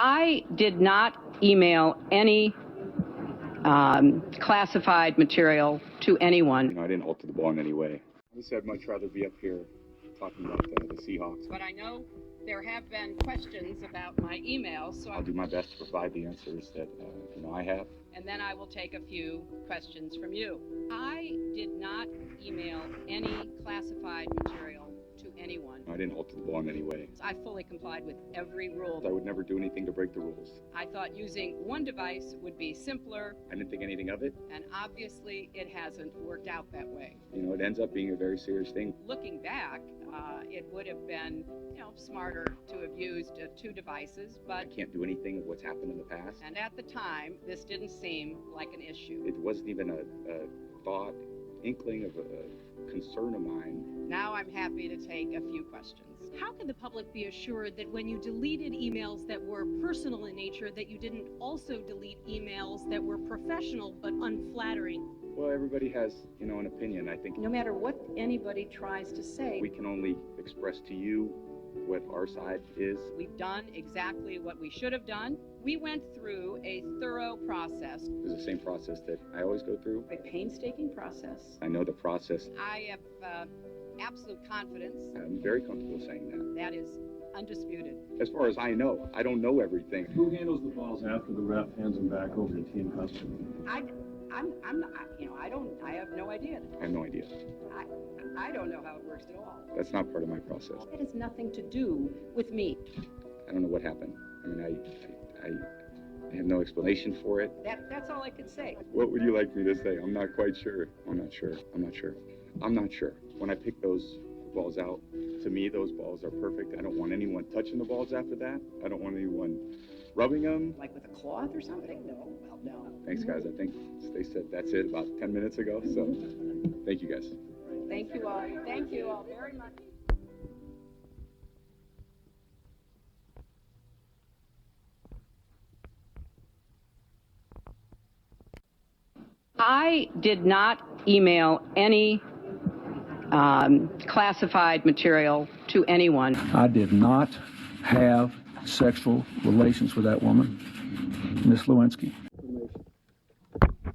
I did not email any classified material to anyone. I didn't alter the ball in any way. Honestly, I'd much rather be up here talking about the Seahawks. But I know there have been questions about my emails, so I'll do my best to provide the answers that I have. And then I will take a few questions from you. I did not email any classified material to anyone. I didn't alter the ball in any way. I fully complied with every rule. I would never do anything to break the rules. I thought using one device would be simpler. I didn't think anything of it. And obviously it hasn't worked out that way. It ends up being a very serious thing. Looking back, it would have been smarter to have used two devices, but I can't do anything of what's happened in the past. And at the time, this didn't seem like an issue. It wasn't even a thought, inkling of a concern of mine. Now I'm happy to take a few questions. How can the public be assured that when you deleted emails that were personal in nature, that you didn't also delete emails that were professional but unflattering? Well, everybody has, an opinion. I think no matter what anybody tries to say, we can only express to you what our side is. We've done exactly what we should have done. We went through a thorough process. It was the same process that I always go through. A painstaking process. I know the process. I have absolute confidence. I'm very comfortable saying that. That is undisputed. As far as I know, I don't know everything. Who handles the balls after the ref hands them back over to team custody? I'm not, I have no idea. I have no idea. I don't know how it works at all. That's not part of my process. It has nothing to do with me. I don't know what happened. I have no explanation for it. That's all I could say. What would you like me to say? I'm not quite sure. I'm not sure. When I pick those balls out, to me, those balls are perfect. I don't want anyone touching the balls after that. I don't want anyone rubbing them. Like with a cloth or something? No. Well, no. Thanks, guys. I think they said that's it about 10 minutes ago. So thank you, guys. Thank you all. Thank you all very much. I did not email any classified material to anyone. I did not have sexual relations with that woman, Ms. Lewinsky.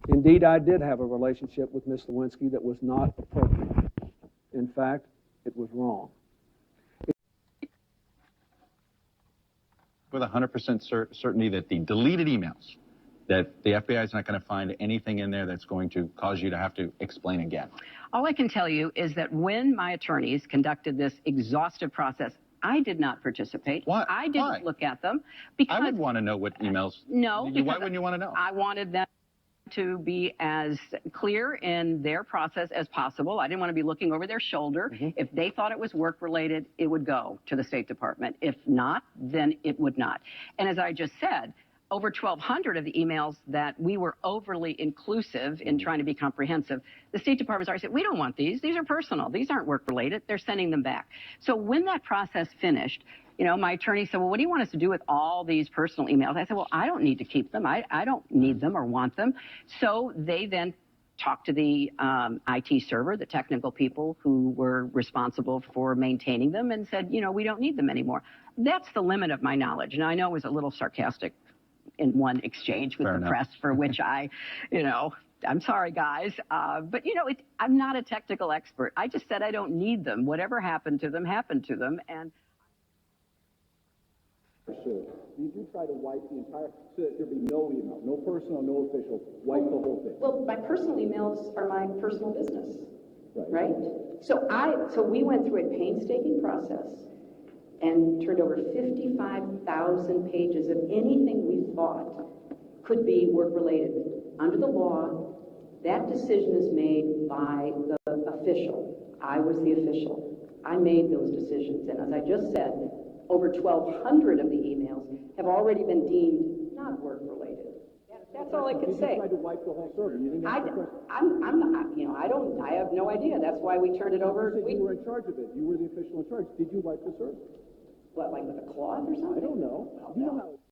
Indeed, I did have a relationship with Ms. Lewinsky that was not appropriate. In fact, it was wrong. With 100% certainty that the deleted emails, that the FBI is not going to find anything in there that's going to cause you to have to explain again? All I can tell you is that when my attorneys conducted this exhaustive process, I did not participate. Why? I didn't Why? look at them because I would want to know what emails. No. Why wouldn't you want to know? I wanted them to be as clear in their process as possible. I didn't want to be looking over their shoulder. If they thought it was work-related, it would go to the State Department. If not, then it would not. And as I just said, over 1,200 of the emails that we were overly inclusive in trying to be comprehensive, the State Department's already said, we don't want these. These are personal. These aren't work-related. They're sending them back. So when that process finished, my attorney said, well, what do you want us to do with all these personal emails? I said, well, I don't need to keep them. I don't need them or want them. So they then talked to the IT server, the technical people who were responsible for maintaining them, and said, we don't need them anymore. That's the limit of my knowledge. Now, I know it was a little sarcastic in one exchange with the press, for which I'm sorry, guys. But, I'm not a technical expert. I just said I don't need them. Whatever happened to them, happened to them. And Sure. Did you try to wipe the entire, so that there be no email, no personal, no official, wipe the whole thing? well, my personal emails are my personal business, right? So we went through a painstaking process and turned over 55,000 pages of anything we thought could be work-related. Under the law, that decision is made by the official. I was the official. I made those decisions. And as I just said, over 1,200 of the emails have already been deemed not work-related. That's all I can say. You tried to wipe the whole server. You didn't answer the question. I'm not, I have no idea. That's why we turned it over. You said you were in charge of it. You were the official in charge. Did you wipe the server? What, like with a cloth or something? I don't know. You know how